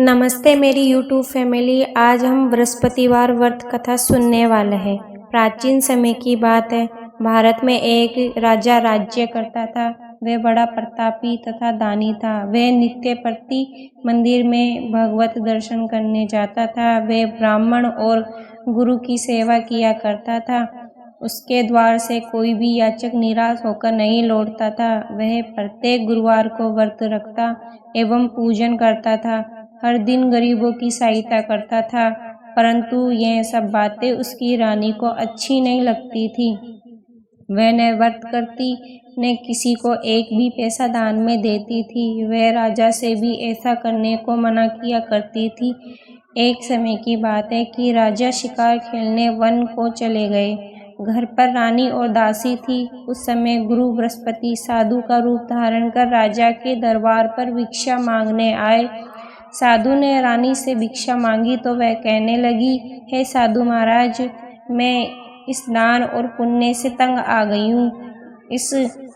नमस्ते मेरी YouTube family. आज हम बृहस्पतिवार व्रत कथा सुनने वाले हैं। प्राचीन समय की बात है। भारत में एक राजा राज्य करता था। वह बड़ा प्रतापी तथा दानी था। वह नित्य प्रति मंदिर में भगवत दर्शन करने जाता था। वह ब्राह्मण और गुरु की सेवा किया करता था। उसके द्वार से कोई भी याचक निराश होकर नहीं लौटता था। वह प्रत्येक गुरुवार को व्रत रखता एवं पूजन करता था। हर दिन गरीबों की सहायता करता था, परंतु यह सब बातें उसकी रानी को अच्छी नहीं लगती थी। वह न व्रत करती न किसी को एक भी पैसा दान में देती थी। वह राजा से भी ऐसा करने को मना किया करती थी। एक समय की बात है कि राजा शिकार खेलने वन को चले गए। घर पर रानी और दासी थी। उस समय गुरु बृहस्पति साधु का रूप धारण कर राजा के दरबार पर भिक्षा मांगने आए। साधु ने रानी से भिक्षा मांगी तो वह कहने लगी, हे साधु महाराज, मैं इस दान और पुण्य से तंग आ गई हूँ। इस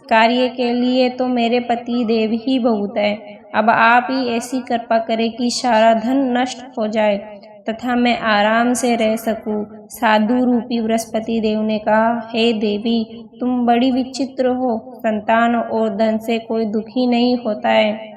कार्य के लिए तो मेरे पति देव ही बहुत है। अब आप ही ऐसी कृपा करें कि सारा धन नष्ट हो जाए तथा मैं आराम से रह सकूं। साधु रूपी बृहस्पति देव ने कहा, हे देवी, तुम बड़ी विचित्र हो। संतान और धन से कोई दुखी नहीं होता है,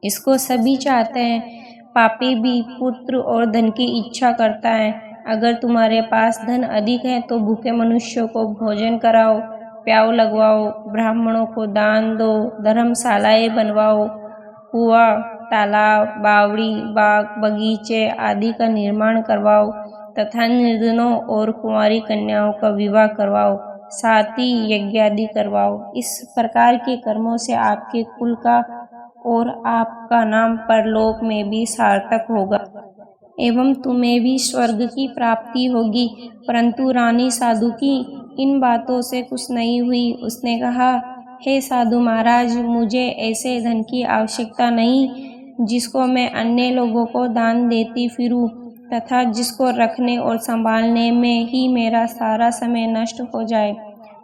इसको सभी चाहते हैं। पापी भी पुत्र और धन की इच्छा करता है। अगर तुम्हारे पास धन अधिक है तो भूखे मनुष्यों को भोजन कराओ, प्याऊ लगवाओ, ब्राह्मणों को दान दो, धर्मशालाएं बनवाओ, कुआं, तालाब, बावड़ी, बाग, बगीचे आदि का निर्माण करवाओ तथा निर्धनों और कुंवारी कन्याओं का विवाह करवाओ, साथ ही यज्ञ आदि करवाओ। इस प्रकार के कर्मों से आपके कुल का और आपका नाम परलोक में भी सार्थक होगा एवं तुम्हें भी स्वर्ग की प्राप्ति होगी। परंतु रानी साधु की इन बातों से खुश नहीं हुई। उसने कहा, हे साधु महाराज, मुझे ऐसे धन की आवश्यकता नहीं जिसको मैं अन्य लोगों को दान देती फिरूं तथा जिसको रखने और संभालने में ही मेरा सारा समय नष्ट हो जाए।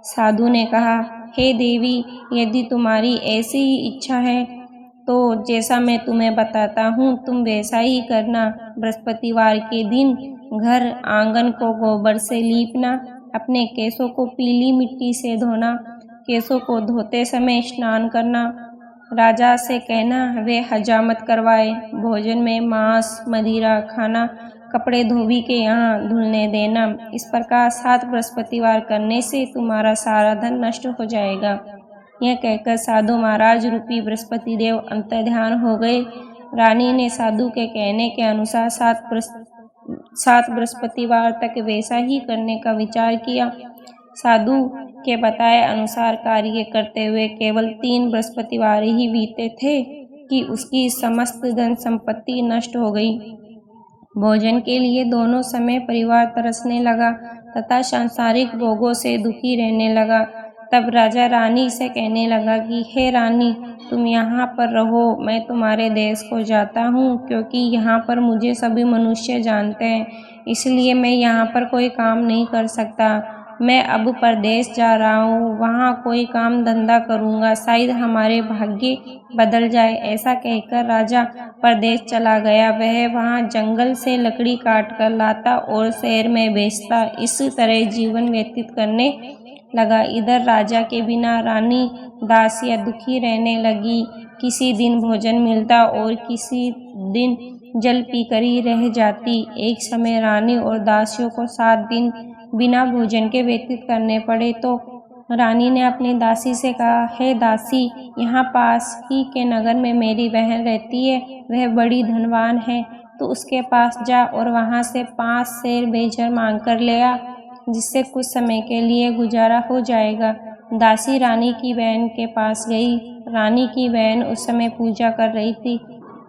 साधु ने कहा, हे देवी, यदि तुम्हारी ऐसी ही इच्छा है तो जैसा मैं तुम्हें बताता हूँ तुम वैसा ही करना। बृहस्पतिवार के दिन घर आंगन को गोबर से लीपना, अपने केसों को पीली मिट्टी से धोना, केसों को धोते समय स्नान करना, राजा से कहना वे हजामत करवाए, भोजन में मांस मदिरा खाना, कपड़े धोबी के यहाँ धुलने देना। इस प्रकार 7 बृहस्पतिवार करने से तुम्हारा सारा धन नष्ट हो जाएगा। यह कहकर साधु महाराज रूपी बृहस्पति देव अंतर्ध्यान हो गए। रानी ने साधु के कहने के अनुसार 7 बृहस्पतिवार तक वैसा ही करने का विचार किया। साधु के बताए अनुसार कार्य करते हुए केवल 3 बृहस्पतिवार ही बीते थे कि उसकी समस्त धन संपत्ति नष्ट हो गई। भोजन के लिए दोनों समय परिवार तरसने लगा तथा सांसारिक भोगों से दुखी रहने लगा। तब राजा रानी से कहने लगा कि हे रानी, तुम यहाँ पर रहो, मैं तुम्हारे देश को जाता हूँ, क्योंकि यहाँ पर मुझे सभी मनुष्य जानते हैं, इसलिए मैं यहाँ पर कोई काम नहीं कर सकता। मैं अब परदेश जा रहा हूँ, वहाँ कोई काम धंधा करूँगा, शायद हमारे भाग्य बदल जाए। ऐसा कहकर राजा परदेश चला गया। वह वहाँ जंगल से लकड़ी काट कर लाता और शहर में बेचता। इस तरह जीवन व्यतीत करने लगा। इधर राजा के बिना रानी दासियां दुखी रहने लगी। किसी दिन भोजन मिलता और किसी दिन जल पीकर ही रह जाती। एक समय रानी और दासियों को 7 दिन बिना भोजन के व्यतीत करने पड़े तो रानी ने अपनी दासी से कहा, हे दासी, यहाँ पास ही के नगर में मेरी बहन रहती है, वह बड़ी धनवान है, तो उसके पास जा और वहाँ से 5 सेर बेजर मांग कर ले आ, जिससे कुछ समय के लिए गुजारा हो जाएगा। दासी रानी की बहन के पास गई। रानी की बहन उस समय पूजा कर रही थी।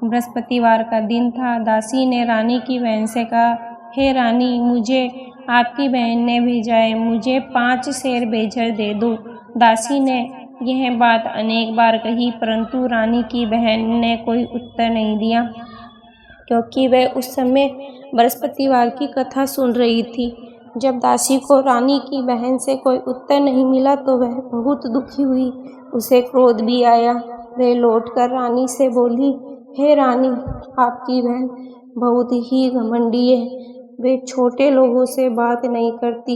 बृहस्पतिवार का दिन था। दासी ने रानी की बहन से कहा, हे रानी, मुझे आपकी बहन ने भेजा है, मुझे 5 सेर बेजर दे दो। दासी ने यह बात अनेक बार कही, परंतु रानी की बहन ने कोई उत्तर नहीं दिया, क्योंकि वह उस समय बृहस्पतिवार की कथा सुन रही थी। जब दासी को रानी की बहन से कोई उत्तर नहीं मिला तो वह बहुत दुखी हुई। उसे क्रोध भी आया। वह लौटकर रानी से बोली, हे रानी, आपकी बहन बहुत ही घमंडी है। वे छोटे लोगों से बात नहीं करती।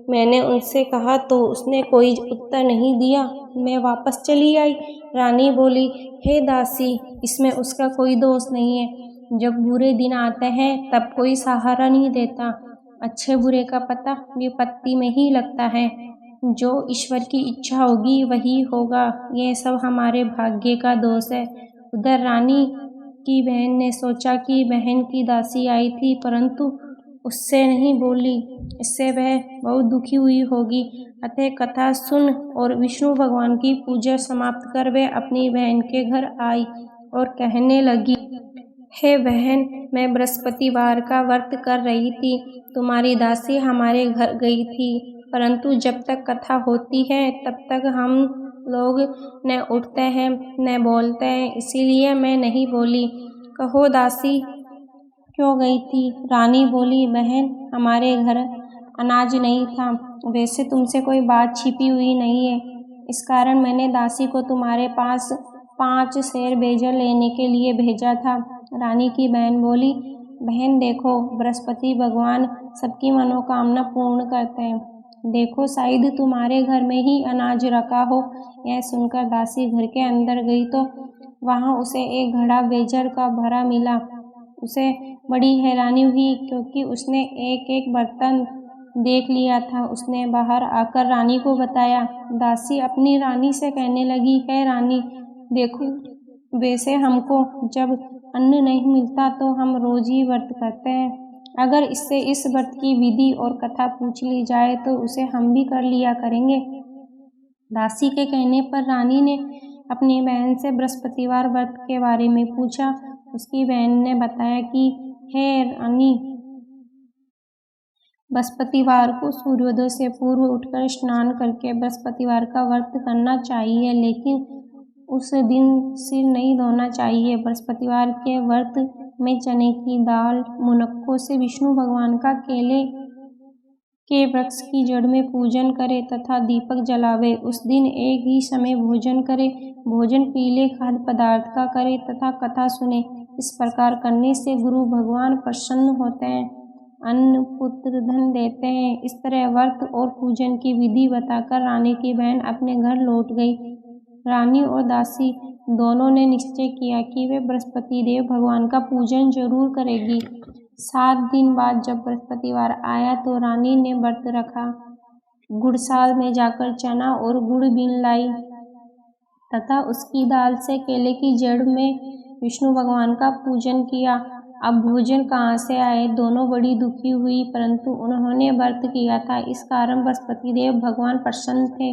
मैंने उनसे कहा तो उसने कोई उत्तर नहीं दिया। मैं वापस चली आई। रानी बोली, हे दासी, इसमें उसका कोई दोष नहीं है। जब बुरे दिन आते हैं तब कोई सहारा नहीं देता। अच्छे बुरे का पता विपत्ति में ही लगता है। जो ईश्वर की इच्छा होगी वही होगा। ये सब हमारे भाग्य का दोष है। उधर रानी की बहन ने सोचा कि बहन की दासी आई थी, परंतु उससे नहीं बोली। इससे वह बहुत दुखी हुई होगी। अतः कथा सुन और विष्णु भगवान की पूजा समाप्त कर वे अपनी बहन के घर आई और कहने लगी, हे बहन, मैं बृहस्पतिवार का व्रत कर रही थी। तुम्हारी दासी हमारे घर गई थी, परंतु जब तक कथा होती है तब तक हम लोग न उठते हैं न बोलते हैं, इसीलिए मैं नहीं बोली। कहो दासी, क्यों गई थी? रानी बोली, बहन, हमारे घर अनाज नहीं था। वैसे तुमसे कोई बात छिपी हुई नहीं है, इस कारण मैंने दासी को तुम्हारे पास 5 सेर बेजर लेने के लिए भेजा था। रानी की बहन बोली, बहन देखो, बृहस्पति भगवान सबकी मनोकामना पूर्ण करते हैं। देखो, शायद तुम्हारे घर में ही अनाज रखा हो। यह सुनकर दासी घर के अंदर गई तो वहाँ उसे एक घड़ा बेजर का भरा मिला। उसे बड़ी हैरानी हुई, क्योंकि उसने एक एक बर्तन देख लिया था। उसने बाहर आकर रानी को बताया। दासी अपनी रानी से कहने लगी, है रानी, देखो, वैसे हमको जब अन्न नहीं मिलता तो हम रोज ही व्रत करते हैं। अगर इससे इस व्रत की विधि और कथा पूछ ली जाए तो उसे हम भी कर लिया करेंगे। दासी के कहने पर रानी ने अपनी बहन से बृहस्पतिवार व्रत के बारे में पूछा। उसकी बहन ने बताया कि हे रानी, बृहस्पतिवार को सूर्योदय से पूर्व उठकर स्नान करके बृहस्पतिवार का व्रत करना चाहिए, लेकिन उस दिन सिर नहीं धोना चाहिए। बृहस्पतिवार के व्रत में चने की दाल, मुनक्कों से विष्णु भगवान का केले के वृक्ष की जड़ में पूजन करे तथा दीपक जलावे। उस दिन एक ही समय भोजन करे। भोजन पीले खाद्य पदार्थ का करे तथा कथा सुने। इस प्रकार करने से गुरु भगवान प्रसन्न होते हैं, अन्न पुत्र धन देते हैं। इस तरह व्रत और पूजन की विधि बताकर रानी की बहन अपने घर लौट गई। रानी और दासी दोनों ने निश्चय किया कि वे बृहस्पति देव भगवान का पूजन जरूर करेगी। 7 दिन बाद जब बृहस्पतिवार आया तो रानी ने व्रत रखा। गुड़साल में जाकर चना और गुड़ बीन लाई तथा उसकी दाल से केले की जड़ में विष्णु भगवान का पूजन किया। अब भोजन कहाँ से आए? दोनों बड़ी दुखी हुई, परंतु उन्होंने व्रत किया था, इस कारण बृहस्पति देव भगवान प्रसन्न थे।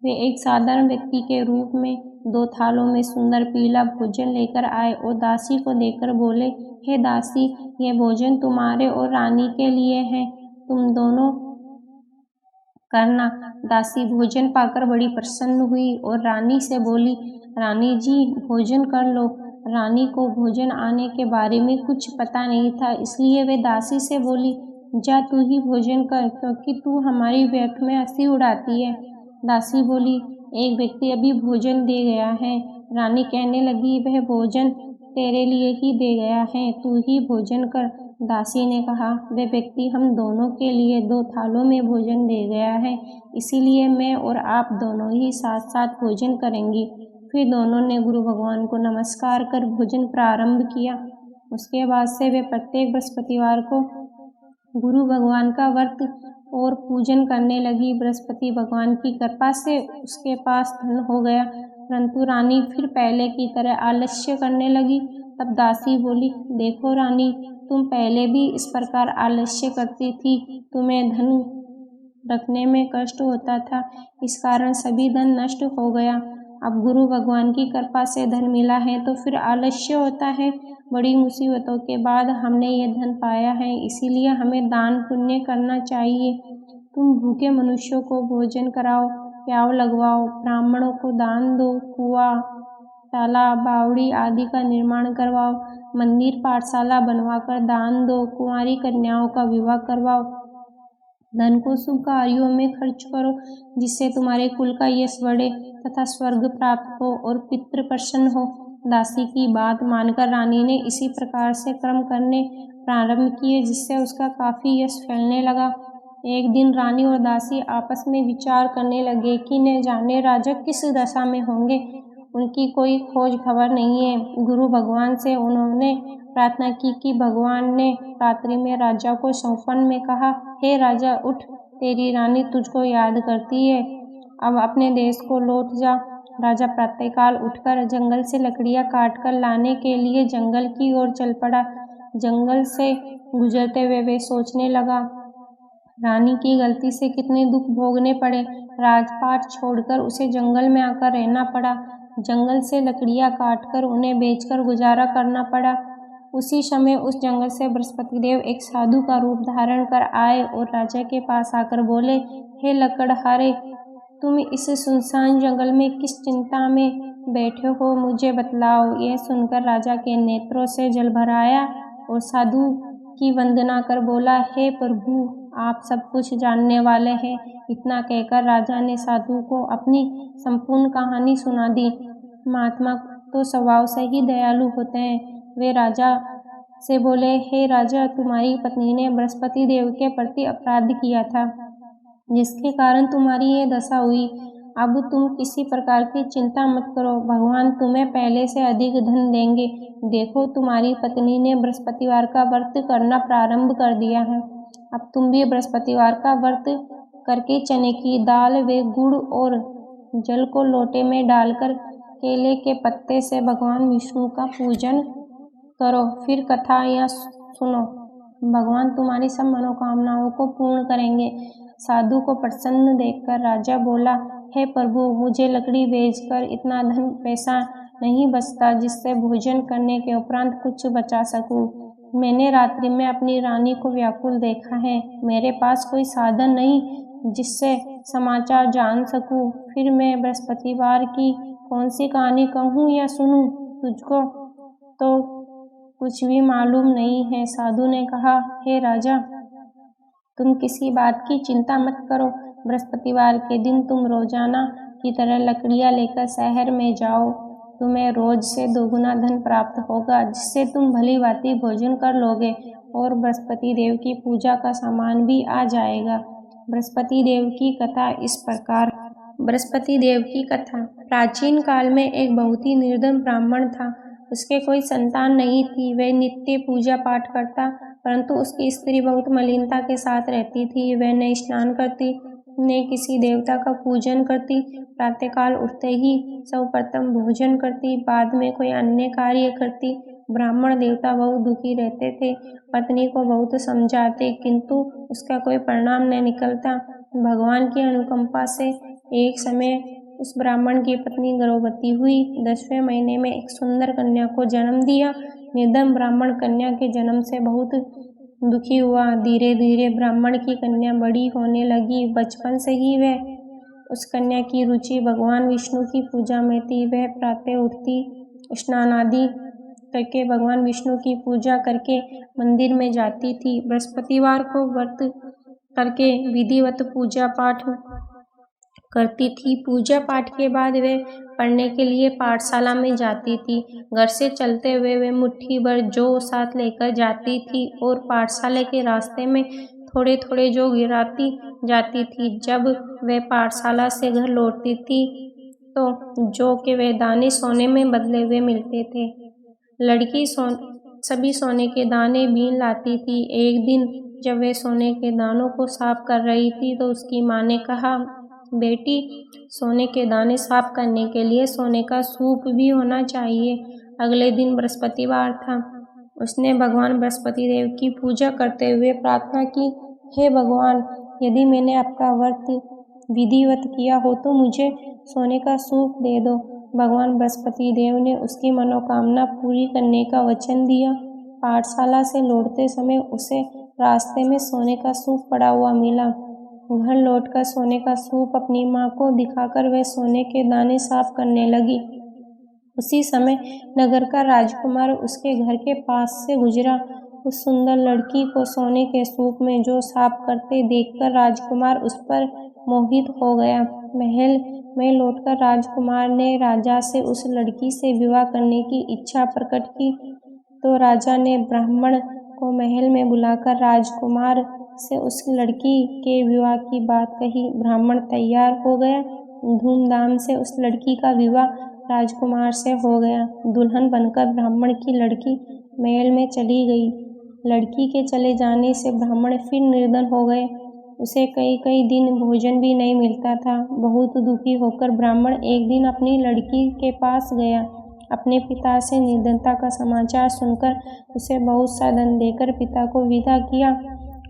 वे एक साधारण व्यक्ति के रूप में 2 थालों में सुंदर पीला भोजन लेकर आए और दासी को देकर बोले, हे दासी, यह भोजन तुम्हारे और रानी के लिए है, तुम दोनों करना। दासी भोजन पाकर बड़ी प्रसन्न हुई और रानी से बोली, रानी जी, भोजन कर लो। रानी को भोजन आने के बारे में कुछ पता नहीं था, इसलिए वे दासी से बोली, जा तू ही भोजन कर, क्योंकि तू हमारी व्यर्थ में हंसी उड़ाती है। दासी बोली, एक व्यक्ति अभी भोजन दे गया है। रानी कहने लगी, वह भोजन तेरे लिए ही दे गया है, तू ही भोजन कर। दासी ने कहा, वह व्यक्ति हम दोनों के लिए 2 थालों में भोजन दे गया है, इसीलिए मैं और आप दोनों ही साथ साथ भोजन करेंगी। फिर दोनों ने गुरु भगवान को नमस्कार कर भोजन प्रारंभ किया। उसके बाद से वे प्रत्येक बृहस्पतिवार को गुरु भगवान का व्रत और पूजन करने लगी। बृहस्पति भगवान की कृपा से उसके पास धन हो गया, परंतु रानी फिर पहले की तरह आलस्य करने लगी। तब दासी बोली, देखो रानी, तुम पहले भी इस प्रकार आलस्य करती थी, तुम्हें धन रखने में कष्ट होता था, इस कारण सभी धन नष्ट हो गया। अब गुरु भगवान की कृपा से धन मिला है तो फिर आलस्य होता है। बड़ी मुसीबतों के बाद हमने ये धन पाया है, इसीलिए हमें दान पुण्य करना चाहिए। तुम भूखे मनुष्यों को भोजन कराओ, प्याव लगवाओ, ब्राह्मणों को दान दो, कुआं, तालाब, बावड़ी आदि का निर्माण करवाओ, मंदिर पाठशाला बनवाकर दान दो, कुंवारी कन्याओं का विवाह करवाओ। धन को शुभ कार्यों में खर्च करो, जिससे तुम्हारे कुल का यश बढ़े तथा स्वर्ग प्राप्त हो और पितृ प्रसन्न हो। दासी की बात मानकर रानी ने इसी प्रकार से कर्म करने प्रारंभ किए, जिससे उसका काफ़ी यश फैलने लगा। एक दिन रानी और दासी आपस में विचार करने लगे कि न जाने राजा किस दशा में होंगे, उनकी कोई खोज खबर नहीं है। गुरु भगवान से उन्होंने प्रार्थना की कि भगवान ने रात्रि में राजा को स्वप्न में कहा, हे राजा उठ, तेरी रानी तुझको याद करती है, अब अपने देश को लौट जा। राजा प्रातःकाल उठकर जंगल से लकड़ियां काटकर लाने के लिए जंगल की ओर चल पड़ा। जंगल से गुजरते हुए वे सोचने लगा, रानी की गलती से कितने दुख भोगने पड़े, राजपाट छोड़कर उसे जंगल में आकर रहना पड़ा, जंगल से लकड़ियां काटकर उन्हें बेचकर गुजारा करना पड़ा। उसी समय उस जंगल से बृहस्पति देव एक साधु का रूप धारण कर आए और राजा के पास आकर बोले, हे लकड़हारे, तुम इस सुनसान जंगल में किस चिंता में बैठे हो, मुझे बतलाओ। यह सुनकर राजा के नेत्रों से जल भर आया और साधु की वंदना कर बोला, हे प्रभु, आप सब कुछ जानने वाले हैं। इतना कहकर राजा ने साधु को अपनी संपूर्ण कहानी सुना दी। महात्मा तो स्वभाव से ही दयालु होते हैं। वे राजा से बोले, हे राजा, तुम्हारी पत्नी ने बृहस्पति देव के प्रति अपराध किया था, जिसके कारण तुम्हारी ये दशा हुई। अब तुम किसी प्रकार की चिंता मत करो, भगवान तुम्हें पहले से अधिक धन देंगे। देखो, तुम्हारी पत्नी ने बृहस्पतिवार का व्रत करना प्रारंभ कर दिया है। अब तुम भी बृहस्पतिवार का व्रत करके चने की दाल व गुड़ और जल को लोटे में डालकर केले के पत्ते से भगवान विष्णु का पूजन करो। फिर कथा या सुनो, भगवान तुम्हारी सब मनोकामनाओं को पूर्ण करेंगे। साधु को प्रसन्न देखकर राजा बोला, हे प्रभु, मुझे लकड़ी बेचकर इतना धन पैसा नहीं बचता जिससे भोजन करने के उपरांत कुछ बचा सकूं। मैंने रात्रि में अपनी रानी को व्याकुल देखा है, मेरे पास कोई साधन नहीं जिससे समाचार जान सकूं। फिर मैं बृहस्पतिवार की कौन सी कहानी कहूँ या सुनूं? तुझको तो कुछ भी मालूम नहीं है। साधु ने कहा, हे राजा, तुम किसी बात की चिंता मत करो। बृहस्पतिवार के दिन तुम रोजाना की तरह लकड़ियां लेकर शहर में जाओ। तुम्हें रोज से दोगुना धन प्राप्त होगा, जिससे तुम भली भांति भोजन कर लोगे और बृहस्पति देव की पूजा का सामान भी आ जाएगा। बृहस्पति देव की कथा इस प्रकार। बृहस्पति देव की कथा। प्राचीन काल में एक बहुत ही निर्धन ब्राह्मण था। उसके कोई संतान नहीं थी। वह नित्य पूजा पाठ करता, परंतु उसकी स्त्री बहुत मलिनता के साथ रहती थी। वह न स्नान करती, न किसी देवता का पूजन करती। प्रातःकाल उठते ही सर्वप्रथम भोजन करती, बाद में कोई अन्य कार्य करती। ब्राह्मण देवता बहुत दुखी रहते थे। पत्नी को बहुत समझाते, किंतु उसका कोई परिणाम न निकलता। भगवान की अनुकंपा से एक समय उस ब्राह्मण की पत्नी गर्भवती हुई। 10वें महीने में एक सुंदर कन्या को जन्म दिया। निर्धन ब्राह्मण कन्या के जन्म से बहुत दुखी हुआ। धीरे धीरे ब्राह्मण की कन्या बड़ी होने लगी। बचपन से ही वह उस कन्या की रुचि भगवान विष्णु की पूजा में थी। वह प्रातः उठती, स्नान आदि करके भगवान विष्णु की पूजा करके मंदिर में जाती थी। बृहस्पतिवार को व्रत करके विधिवत पूजा पाठ करती थी। पूजा पाठ के बाद वे पढ़ने के लिए पाठशाला में जाती थी। घर से चलते हुए वे मुट्ठी भर जौ साथ लेकर जाती थी और पाठशाला के रास्ते में थोड़े थोड़े जौ गिराती जाती थी। जब वे पाठशाला से घर लौटती थी तो जौ के वे दाने सोने में बदले हुए मिलते थे। लड़की सभी सोने के दाने बीन लाती थी। एक दिन जब वे सोने के दानों को साफ कर रही थी तो उसकी माँ ने कहा, बेटी, सोने के दाने साफ करने के लिए सोने का सूप भी होना चाहिए। अगले दिन बृहस्पतिवार था। उसने भगवान बृहस्पति देव की पूजा करते हुए प्रार्थना की, हे भगवान, यदि मैंने आपका व्रत विधिवत किया हो तो मुझे सोने का सूप दे दो। भगवान बृहस्पति देव ने उसकी मनोकामना पूरी करने का वचन दिया। पाठशाला से लौटते समय उसे रास्ते में सोने का सूप पड़ा हुआ मिला। घर लौटकर सोने का सूप अपनी माँ को दिखाकर वह सोने के दाने साफ करने लगी। उसी समय नगर का राजकुमार उसके घर के पास से गुजरा। उस सुंदर लड़की को सोने के सूप में जो साफ करते देखकर राजकुमार उस पर मोहित हो गया। महल में लौटकर राजकुमार ने राजा से उस लड़की से विवाह करने की इच्छा प्रकट की, तो राजा ने ब्राह्मण को महल में बुलाकर राजकुमार से उस लड़की के विवाह की बात कही। ब्राह्मण तैयार हो गया। धूमधाम से उस लड़की का विवाह राजकुमार से हो गया। दुल्हन बनकर ब्राह्मण की लड़की महल में चली गई। लड़की के चले जाने से ब्राह्मण फिर निर्धन हो गए। उसे कई कई दिन भोजन भी नहीं मिलता था। बहुत दुखी होकर ब्राह्मण एक दिन अपनी लड़की के पास गया। अपने पिता से निर्धनता का समाचार सुनकर उसे बहुत सा धन देकर पिता को विदा किया।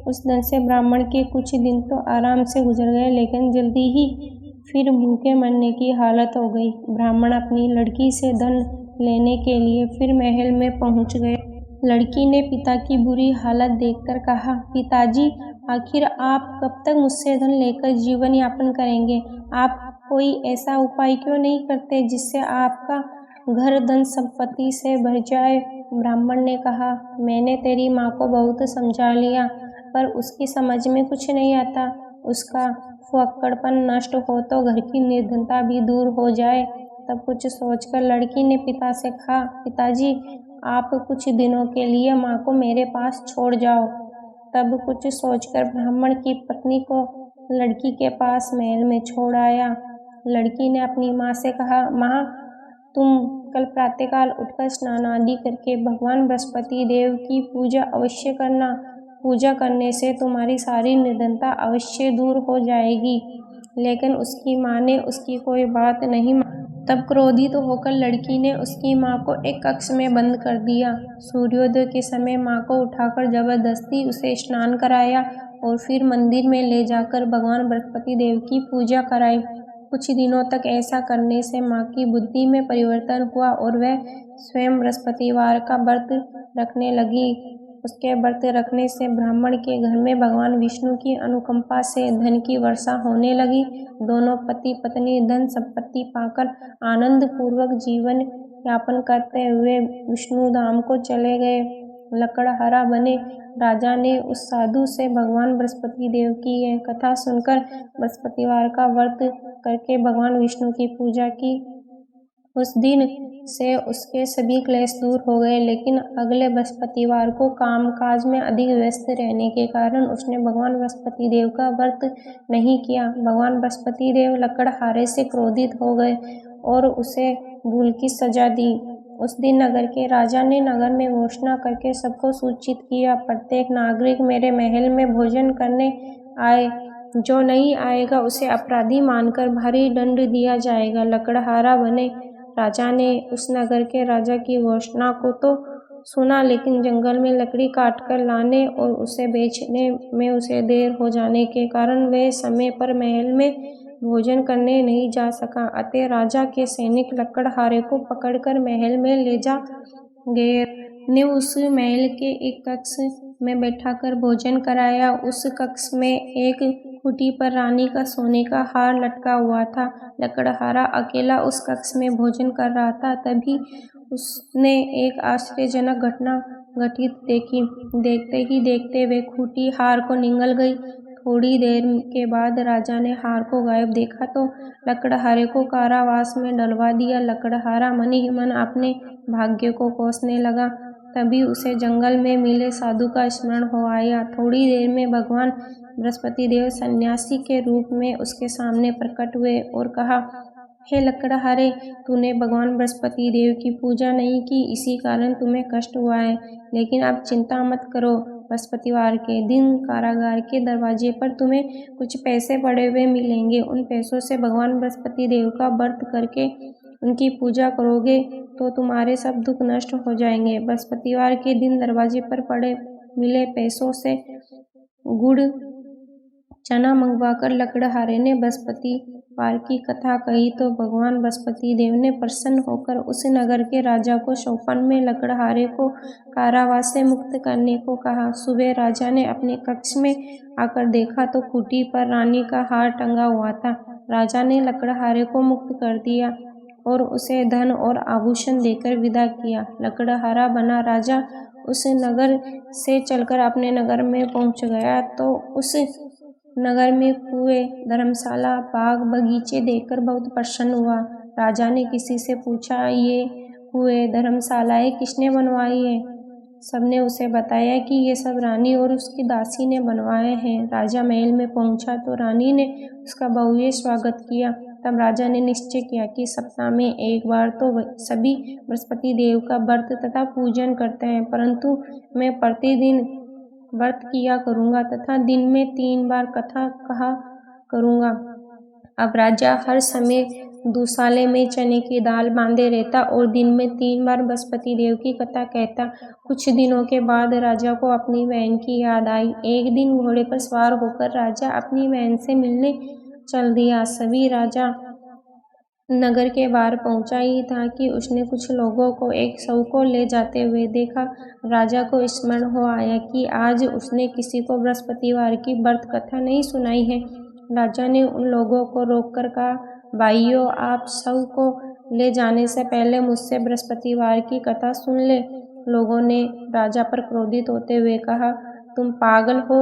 उस धन से ब्राह्मण के कुछ दिन तो आराम से गुजर गए, लेकिन जल्दी ही फिर भूखे मरने की हालत हो गई। ब्राह्मण अपनी लड़की से धन लेने के लिए फिर महल में पहुंच गए। लड़की ने पिता की बुरी हालत देखकर कहा, पिताजी, आखिर आप कब तक मुझसे धन लेकर जीवन यापन करेंगे? आप कोई ऐसा उपाय क्यों नहीं करते जिससे आपका घर धन संपत्ति से भर जाए? ब्राह्मण ने कहा, मैंने तेरी माँ को बहुत समझा लिया, पर उसकी समझ में कुछ नहीं आता। उसका फुक्कड़पन नष्ट हो तो घर की निर्धनता भी दूर हो जाए। तब कुछ सोचकर लड़की ने पिता से कहा, पिताजी, आप कुछ दिनों के लिए माँ को मेरे पास छोड़ जाओ। तब कुछ सोचकर ब्राह्मण की पत्नी को लड़की के पास महल में छोड़ आया। लड़की ने अपनी माँ से कहा, माँ, तुम कल प्रातःकाल उठकर स्नान आदि करके भगवान बृहस्पति देव की पूजा अवश्य करना। पूजा करने से तुम्हारी सारी निर्धनता अवश्य दूर हो जाएगी। लेकिन उसकी माँ ने उसकी कोई बात नहीं मानी। तब क्रोधित होकर लड़की ने उसकी माँ को एक कक्ष में बंद कर दिया। सूर्योदय के समय माँ को उठाकर जबरदस्ती उसे स्नान कराया और फिर मंदिर में ले जाकर भगवान बृहस्पति देव की पूजा कराई। कुछ दिनों तक ऐसा करने से माँ की बुद्धि में परिवर्तन हुआ और वह स्वयं बृहस्पतिवार का व्रत रखने लगी। उसके व्रत रखने से ब्राह्मण के घर में भगवान विष्णु की अनुकंपा से धन की वर्षा होने लगी। दोनों पति पत्नी धन संपत्ति पाकर आनंद पूर्वक जीवन यापन करते हुए विष्णु धाम को चले गए। लकड़हारा बने राजा ने उस साधु से भगवान बृहस्पति देव की यह कथा सुनकर बृहस्पतिवार का व्रत करके भगवान विष्णु की पूजा की। उस दिन से उसके सभी क्लेश दूर हो गए, लेकिन अगले बृहस्पतिवार को कामकाज में अधिक व्यस्त रहने के कारण उसने भगवान बृहस्पति देव का व्रत नहीं किया। भगवान बृहस्पति देव लकड़हारे से क्रोधित हो गए और उसे भूल की सजा दी। उस दिन नगर के राजा ने नगर में घोषणा करके सबको सूचित किया, प्रत्येक नागरिक मेरे महल में भोजन करने आए। जो नहीं आएगा उसे अपराधी मानकर भारी दंड दिया जाएगा। लकड़हारा बने राजा ने उस नगर के राजा की घोषणा को तो सुना, लेकिन जंगल में लकड़ी काटकर लाने और उसे बेचने में उसे देर हो जाने के कारण वह समय पर महल में भोजन करने नहीं जा सका। अतः राजा के सैनिक लकड़हारे को पकड़कर महल में ले जा गए ने उस महल के एक कक्ष में बैठाकर भोजन कराया। उस कक्ष में एक खूंटी पर रानी का सोने का हार लटका हुआ था। लकड़हारा अकेला उस कक्ष में भोजन कर रहा था। तभी उसने एक आश्चर्यजनक घटना घटित देखी। देखते ही देखते वे खूंटी हार को निगल गई। थोड़ी देर के बाद राजा ने हार को गायब देखा तो लकड़हारे को कारावास में डलवा दिया। लकड़हारा मन ही मन अपने भाग्य को कोसने लगा। तभी उसे जंगल में मिले साधु का स्मरण हो आया। थोड़ी देर में भगवान बृहस्पति देव सन्यासी के रूप में उसके सामने प्रकट हुए और कहा, हे लकड़हारे, तूने भगवान बृहस्पति देव की पूजा नहीं की, इसी कारण तुम्हें कष्ट हुआ है। लेकिन अब चिंता मत करो, बृहस्पतिवार के दिन कारागार के दरवाजे पर तुम्हें कुछ पैसे पड़े हुए मिलेंगे। उन पैसों से भगवान बृहस्पति देव का व्रत करके उनकी पूजा करोगे तो तुम्हारे सब दुख नष्ट हो जाएंगे। बृहस्पतिवार के दिन दरवाजे पर पड़े मिले पैसों से गुड़ चना मंगवाकर लकड़हारे ने बृहस्पतिवार की कथा कही तो भगवान बृहस्पति देव ने प्रसन्न होकर उस नगर के राजा को सौंपन में लकड़हारे को कारावास से मुक्त करने को कहा। सुबह राजा ने अपने कक्ष में आकर देखा तो खूंटी पर रानी का हार टंगा हुआ था। राजा ने लकड़हारे को मुक्त कर दिया और उसे धन और आभूषण देकर विदा किया। लकड़हारा बना राजा उस नगर से चलकर अपने नगर में पहुंच गया तो उस नगर में कुएं, धर्मशाला, बाग बगीचे देखकर बहुत प्रसन्न हुआ। राजा ने किसी से पूछा, ये कुएं, धर्मशालाएं किसने बनवाई है? सबने उसे बताया कि ये सब रानी और उसकी दासी ने बनवाए हैं। राजा महल में पहुंचा तो रानी ने उसका भव्य स्वागत किया। तब राजा ने निश्चय किया कि सप्ताह में एक बार तो सभी बृहस्पति देव का व्रत तथा पूजन करते हैं, परंतु मैं प्रतिदिन व्रत किया करूँगा तथा दिन में 3 बार कथा कहा करूँगा। अब राजा हर समय दुशाले में चने की दाल बांधे रहता और दिन में 3 बार बृहस्पति देव की कथा कहता। कुछ दिनों के बाद राजा को अपनी बहन की याद आई। एक दिन घोड़े पर सवार होकर राजा अपनी बहन से मिलने चल दिया। सभी राजा नगर के बाहर पहुंचा ही था कि उसने कुछ लोगों को एक शव को ले जाते हुए देखा। राजा को स्मरण हो आया कि आज उसने किसी को बृहस्पतिवार की व्रत कथा नहीं सुनाई है। राजा ने उन लोगों को रोककर कहा, भाइयों, आप शव को ले जाने से पहले मुझसे बृहस्पतिवार की कथा सुन ले। लोगों ने राजा पर क्रोधित होते हुए कहा, तुम पागल हो?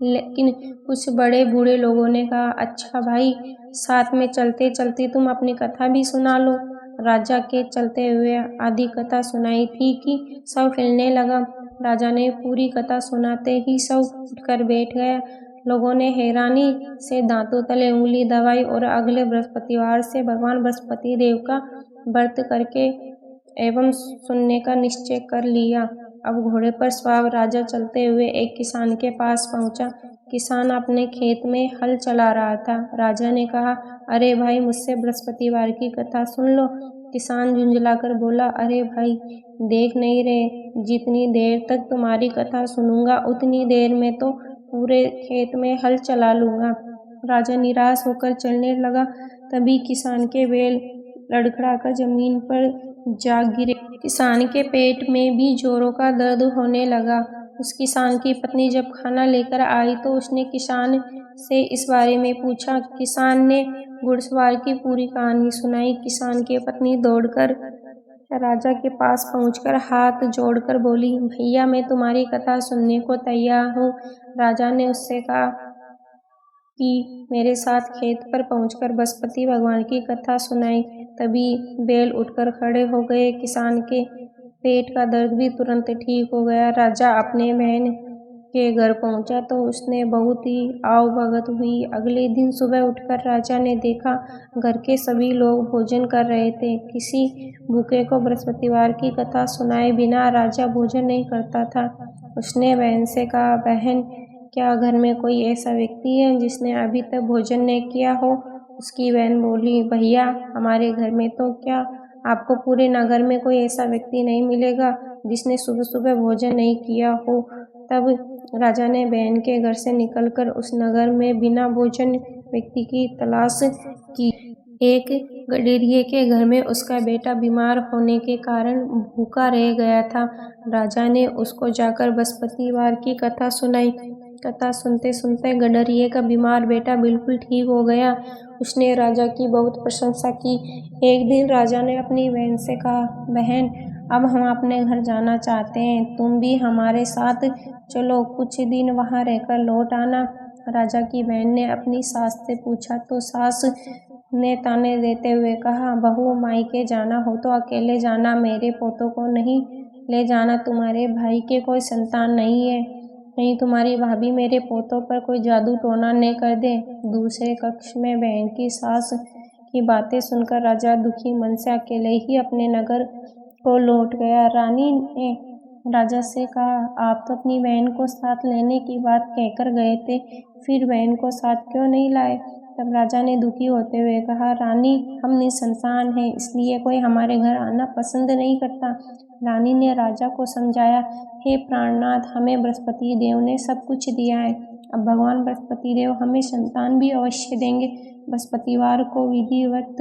लेकिन कुछ बड़े बूढ़े लोगों ने कहा, अच्छा भाई, साथ में चलते चलते तुम अपनी कथा भी सुना लो। राजा के चलते हुए आधी कथा सुनाई थी कि सब हिलने लगा। राजा ने पूरी कथा सुनाते ही सब उठकर बैठ गया। लोगों ने हैरानी से दांतों तले उंगली दबाई और अगले बृहस्पतिवार से भगवान बृहस्पति देव का व्रत करके एवं सुनने का निश्चय कर लिया। अब घोड़े पर सवार राजा चलते हुए एक किसान के पास पहुंचा। किसान अपने खेत में हल चला रहा था। राजा ने कहा, अरे भाई, मुझसे बृहस्पतिवार की कथा सुन लो। किसान झुंझलाकर बोला, अरे भाई, देख नहीं रहे, जितनी देर तक तुम्हारी कथा सुनूंगा उतनी देर में तो पूरे खेत में हल चला लूंगा। राजा निराश होकर चलने लगा। तभी किसान के बैल लड़खड़ाकर जमीन पर जा गिरे। किसान के पेट में भी जोरों का दर्द होने लगा। उस किसान की पत्नी जब खाना लेकर आई तो उसने किसान से इस बारे में पूछा। किसान ने घुड़सवार की पूरी कहानी सुनाई। किसान की पत्नी दौड़कर राजा के पास पहुंचकर हाथ जोड़कर बोली, भैया, मैं तुम्हारी कथा सुनने को तैयार हूँ। राजा ने उससे कहा कि मेरे साथ खेत पर पहुंचकर बृहस्पति भगवान की कथा सुनाई। तभी बैल उठकर खड़े हो गए। किसान के पेट का दर्द भी तुरंत ठीक हो गया। राजा अपने बहन के घर पहुंचा तो उसने बहुत ही आवभगत हुई। अगले दिन सुबह उठकर राजा ने देखा घर के सभी लोग भोजन कर रहे थे। किसी भूखे को बृहस्पतिवार की कथा सुनाए बिना राजा भोजन नहीं करता था। उसने बहन से कहा, बहन, क्या घर में कोई ऐसा व्यक्ति है जिसने अभी तक भोजन नहीं किया हो? उसकी बहन बोली, भैया, हमारे घर में तो क्या, आपको पूरे नगर में कोई ऐसा व्यक्ति नहीं मिलेगा जिसने सुबह सुबह भोजन नहीं किया हो। तब राजा ने बहन के घर से निकलकर उस नगर में बिना भोजन व्यक्ति की तलाश की। एक गडेरिये के घर में उसका बेटा बीमार होने के कारण भूखा रह गया था। राजा ने उसको जाकर बृहस्पतिवार की कथा सुनाई। कथा सुनते सुनते गडरिये का बीमार बेटा बिल्कुल ठीक हो गया। उसने राजा की बहुत प्रशंसा की। एक दिन राजा ने अपनी बहन से कहा, बहन, अब हम अपने घर जाना चाहते हैं, तुम भी हमारे साथ चलो, कुछ दिन वहाँ रहकर लौट आना। राजा की बहन ने अपनी सास से पूछा तो सास ने ताने देते हुए कहा, बहू, मायके जाना हो तो अकेले जाना, मेरे पोतों को नहीं ले जाना। तुम्हारे भाई के कोई संतान नहीं है, कहीं तुम्हारी भाभी मेरे पोतों पर कोई जादू टोना न कर दे। दूसरे कक्ष में बहन की सास की बातें सुनकर राजा दुखी मन से अकेले ही अपने नगर को लौट गया। रानी ने राजा से कहा, आप तो अपनी बहन को साथ लेने की बात कहकर गए थे, फिर बहन को साथ क्यों नहीं लाए? तब राजा ने दुखी होते हुए कहा, रानी, हम निसंतान हैं, इसलिए कोई हमारे घर आना पसंद नहीं करता। रानी ने राजा को समझाया, हे प्राणनाथ, हमें बृहस्पति देव ने सब कुछ दिया है, अब भगवान बृहस्पति देव हमें संतान भी अवश्य देंगे। बृहस्पतिवार को विधिवत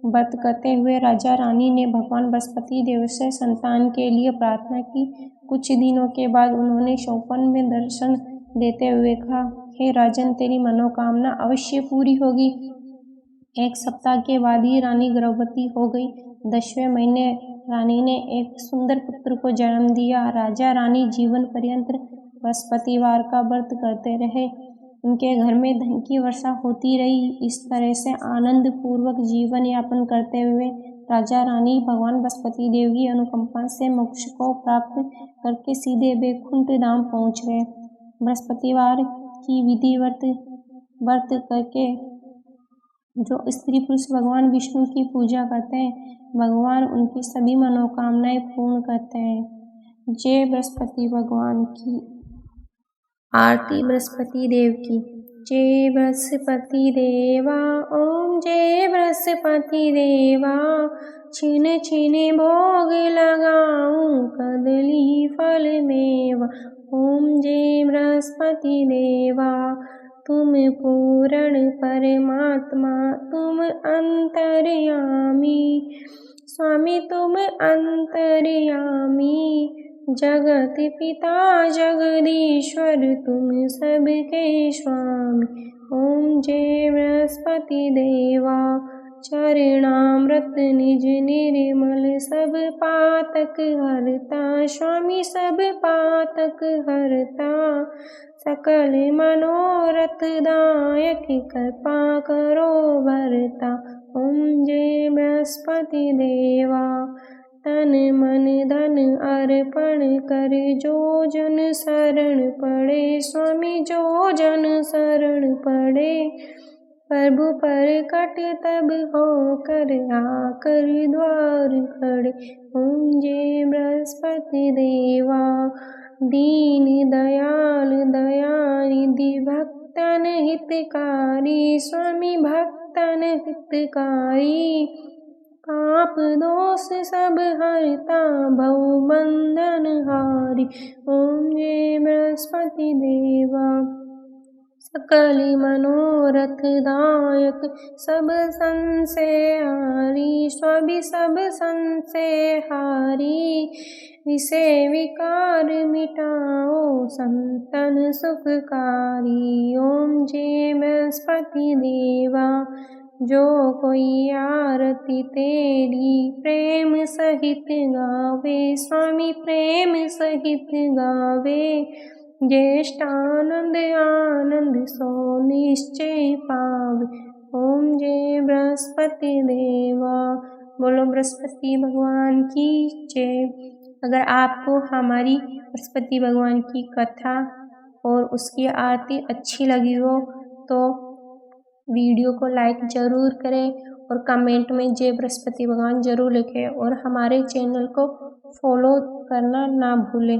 व्रत करते हुए राजा रानी ने भगवान बृहस्पति देव से संतान के लिए प्रार्थना की। कुछ दिनों के बाद उन्होंने स्वप्न में दर्शन देते हुए कहा, हे राजन, तेरी मनोकामना अवश्य पूरी होगी। 1 सप्ताह के बाद ही रानी गर्भवती हो गई। 10वें महीने रानी ने एक सुंदर पुत्र को जन्म दिया। राजा रानी जीवन पर्यंत बृहस्पतिवार का व्रत करते रहे। उनके घर में धन की वर्षा होती रही। इस तरह से आनंद पूर्वक जीवन यापन करते हुए राजा रानी भगवान बृहस्पति देव की अनुकंपा से मोक्ष को प्राप्त करके सीधे वैकुंठ धाम पहुँच गए। बृहस्पतिवार की विधिवत व्रत करके जो स्त्री पुरुष भगवान विष्णु की पूजा करते हैं, भगवान उनकी सभी मनोकामनाएं पूर्ण करते हैं। जय बृहस्पति भगवान की। आरती बृहस्पति देव की। जय बृहस्पति देवा ओम जय बृहस्पति देवा, छिन छिन भोग लगाऊं कदली फल मेवा। ओम जय बृहस्पति देवा, तुम पूर्ण परमात्मा तुम अंतर्यामी, स्वामी तुम अंतर्यामी, जगत पिता जगदीश्वर तुम सबके स्वामी। ओम जय बृहस्पति देवा, चरणामृत निज निर्मल सब पातक हरता, स्वामी सब पातक हरता, सकल मनोरथ दायक कृपा करो भरता। ओम जय बृहस्पति देवा, तन मन धन अर्पण कर जो जन शरण पड़े, स्वामी जो जन शरण पड़े, प्रभु पर कट तब हो कर आकर द्वार खड़े। ओम जय बृहस्पति देवा, दीन दयाल दयानिधि भक्तन हितकारी, स्वामी भक्तन हितकारी, पाप दोष सब हरता भव बंधन हारी। ओम जय बृहस्पति देवा, सकल मनोरथ दायक सब संशय हारी, स्वामी सब संशय हारी, विषय विकार मिटाओ संतन सुखकारी। ओम जय बृहस्पति देवा, जो कोई आरती तेरी प्रेम सहित गावे, स्वामी प्रेम सहित गावे, ज्येष्ठानंद आनंद सो निश्चय पावे। ओम जय बृहस्पति देवा। बोलो बृहस्पति भगवान की जय। अगर आपको हमारी बृहस्पति भगवान की कथा और उसकी आरती अच्छी लगी हो तो वीडियो को लाइक ज़रूर करें और कमेंट में जय बृहस्पति भगवान ज़रूर लिखें और हमारे चैनल को फॉलो करना ना भूलें।